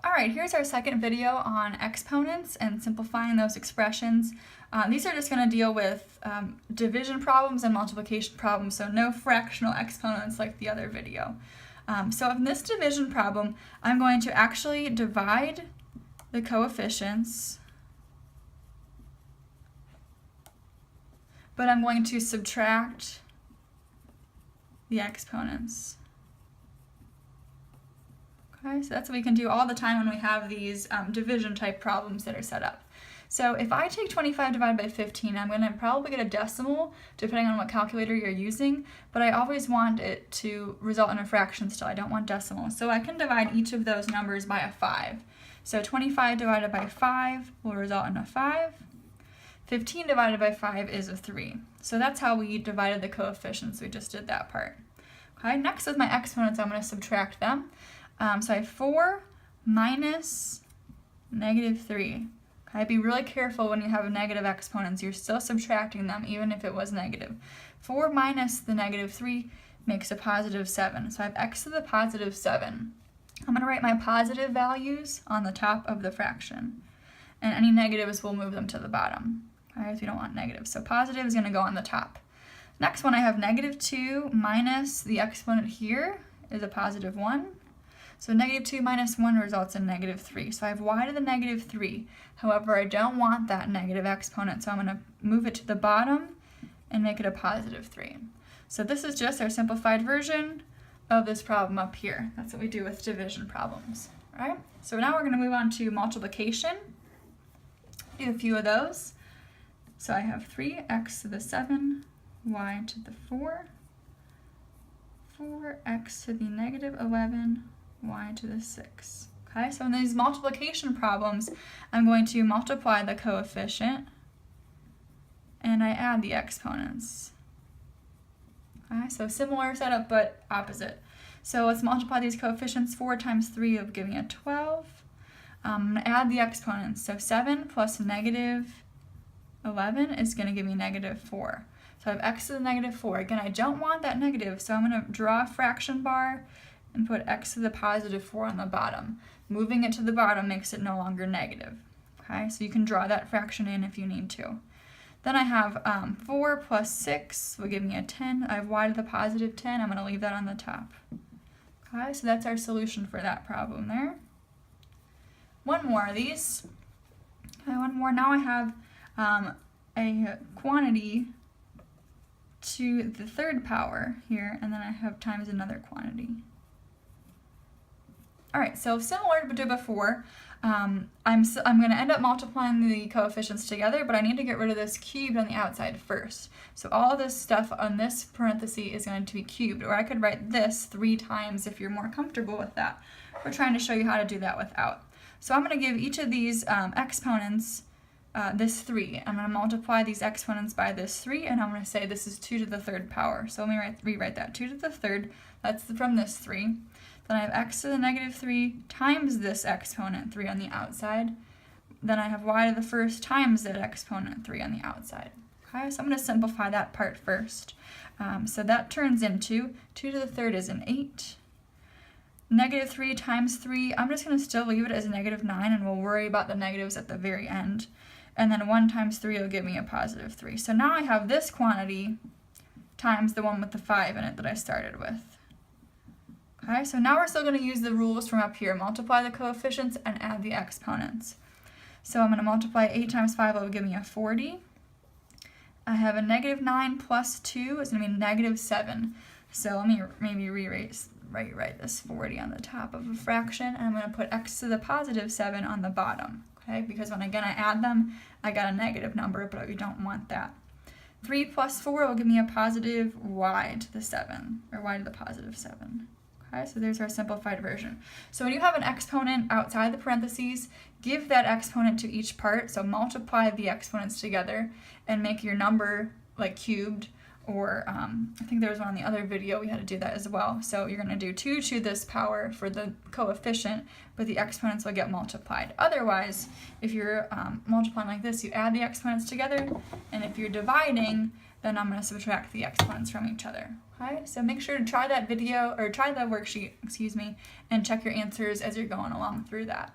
All right, here's our second video on exponents and simplifying those expressions. These are just going to deal with division problems and multiplication problems, so no fractional exponents like the other video. So in this division problem, I'm going to actually divide the coefficients, but I'm going to subtract the exponents. Okay, so that's what we can do all the time when we have these division type problems that are set up. So if I take 25 divided by 15, I'm going to probably get a decimal depending on what calculator you're using, but I always want it to result in a fraction still. I don't want decimals. So I can divide each of those numbers by a 5. So 25 divided by 5 will result in a 5. 15 divided by 5 is a 3. So that's how we divided the coefficients. We just did that part. Okay, next with my exponents, I'm going to subtract them. So I have 4 minus negative 3. Okay, be really careful when you have negative exponents. You're still subtracting them even if it was negative. 4 minus the negative 3 makes a positive 7. So I have x to the positive 7. I'm going to write my positive values on the top of the fraction. And any negatives, we'll move them to the bottom. Okay, if you don't want negatives. So positive is going to go on the top. Next one, I have negative 2 minus the exponent here is a positive 1. So negative 2 minus 1 results in negative 3. So I have y to the negative 3. However, I don't want that negative exponent, so I'm going to move it to the bottom and make it a positive 3. So this is just our simplified version of this problem up here. That's what we do with division problems. All right? So now we're going to move on to multiplication. Do a few of those. So I have 3x to the 7, y to the 4, 4x to the negative 11, y to the 6. Okay, so in these multiplication problems, I'm going to multiply the coefficient and I add the exponents. Okay, so similar setup but opposite. So let's multiply these coefficients. 4 times 3 will give me a 12. I'm going to add the exponents. So 7 plus negative 11 is going to give me negative 4. So I have x to the negative 4. Again, I don't want that negative, so I'm going to draw a fraction bar and put x to the positive 4 on the bottom. Moving it to the bottom makes it no longer negative. Okay, so you can draw that fraction in if you need to. Then I have 4 plus 6 will give me a 10. I have y to the positive 10. I'm going to leave that on the top. Okay, so that's our solution for that problem there. One more of these. Okay, one more. Now I have a quantity to the third power here, and then I have times another quantity. All right, so similar to before, I'm going to end up multiplying the coefficients together, but I need to get rid of this cubed on the outside first. So all this stuff on this parenthesis is going to be cubed, or I could write this 3 times if you're more comfortable with that. We're trying to show you how to do that without. So I'm going to give each of these exponents this 3. I'm going to multiply these exponents by this 3, and I'm going to say this is 2 to the third power. So let me rewrite that. 2 to the third, that's from this 3. Then I have x to the negative 3 times this exponent 3 on the outside. Then I have y to the first times that exponent 3 on the outside. Okay, so I'm going to simplify that part first. So that turns into 2 to the third is an 8. Negative 3 times 3, I'm just going to still leave it as a negative 9, and we'll worry about the negatives at the very end. And then 1 times 3 will give me a positive 3. So now I have this quantity times the one with the 5 in it that I started with. Okay, so now we're still going to use the rules from up here. Multiply the coefficients and add the exponents. So I'm going to multiply 8 times 5 will give me a 40. I have a negative 9 plus 2 is going to be negative 7. So let me maybe rewrite this 40 on the top of a fraction, and I'm going to put x to the positive 7 on the bottom. Okay, because when again I add them, I got a negative number, but we don't want that. 3 plus 4 will give me a positive y to the 7, or y to the positive 7. Okay, so there's our simplified version. So when you have an exponent outside the parentheses, give that exponent to each part. So multiply the exponents together and make your number like cubed, or I think there was one on the other video we had to do that as well. So you're going to do 2 to this power for the coefficient, but the exponents will get multiplied. Otherwise, if you're multiplying like this, you add the exponents together, and if you're dividing, then I'm going to subtract the exponents from each other. Okay, so make sure to try that video, or try the worksheet, excuse me, and check your answers as you're going along through that.